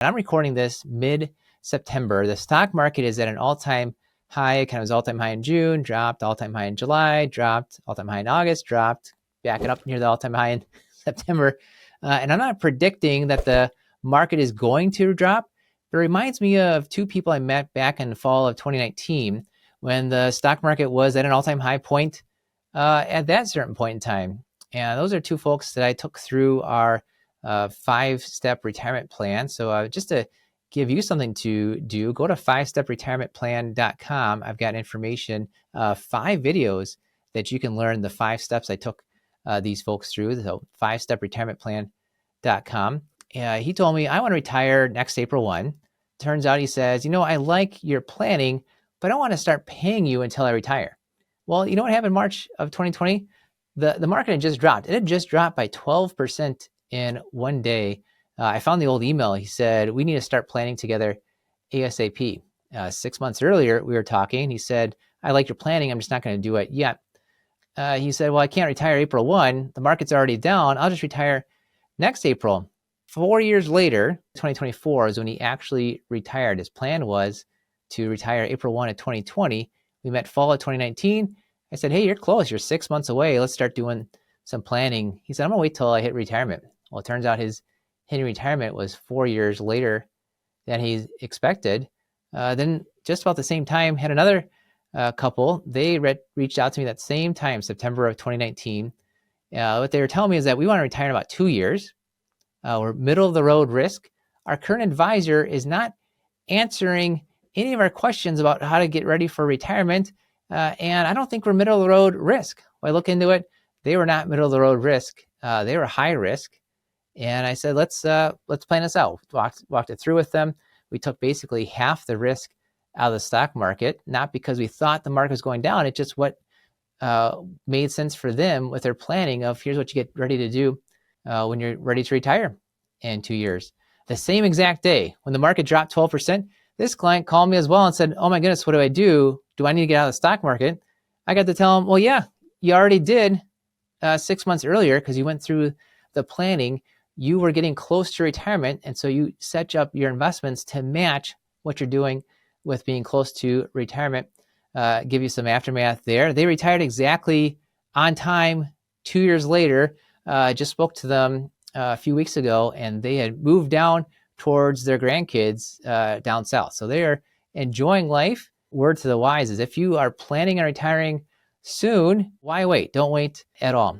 And I'm recording this mid-September. The stock market is at an all-time high. It kind of was all-time high in June, dropped, all-time high in July, dropped, all-time high in August, dropped, backing up near the all-time high in September. And I'm not predicting that the market is going to drop, but it reminds me of two people I met back in the fall of 2019 when the stock market was at an all-time high point at that certain point in time. And those are two folks that I took through our 5-step retirement plan. So just to give you something to do, go to 5stepretirementplan.com. I've got information, 5 videos that you can learn the 5 steps I took these folks through. So 5stepretirementplan.com. He told me, I want to retire next April 1. Turns out he says, I like your planning, but I don't want to start paying you until I retire. Well, you know what happened in March of 2020? The market had just dropped. It had just dropped by 12% in one day. I found the old email. He said, we need to start planning together ASAP. 6 months earlier, we were talking. He said, I like your planning. I'm just not going to do it yet. He said, well, I can't retire April 1. The market's already down. I'll just retire next April. 4 years later, 2024 is when he actually retired. His plan was to retire April 1 of 2020. We met fall of 2019. I said, hey, you're close. You're 6 months away. Let's start doing some planning. He said, I'm going to wait till I hit retirement. Well, it turns out his hitting retirement was 4 years later than he expected. Then just about the same time, had another couple. They reached out to me that same time, September of 2019. What they were telling me is that we want to retire in about 2 years. We're middle of the road risk. Our current advisor is not answering any of our questions about how to get ready for retirement. And I don't think we're middle of the road risk. When I look into it, they were not middle of the road risk. They were high risk. And I said, let's plan this out. Walked it through with them. We took basically half the risk out of the stock market, not because we thought the market was going down. It's just what made sense for them with their planning of here's what you get ready to do when you're ready to retire in 2 years. The same exact day when the market dropped 12%, this client called me as well and said, oh my goodness, what do I do? Do I need to get out of the stock market? I got to tell him, well, yeah, you already did 6 months earlier because you went through the planning. You were getting close to retirement. And so you set up your investments to match what you're doing with being close to retirement. Give you some aftermath there. They retired exactly on time 2 years later. I just spoke to them a few weeks ago, and they had moved down towards their grandkids down south. So they are enjoying life. Word to the wise is if you are planning on retiring soon, why wait? Don't wait at all.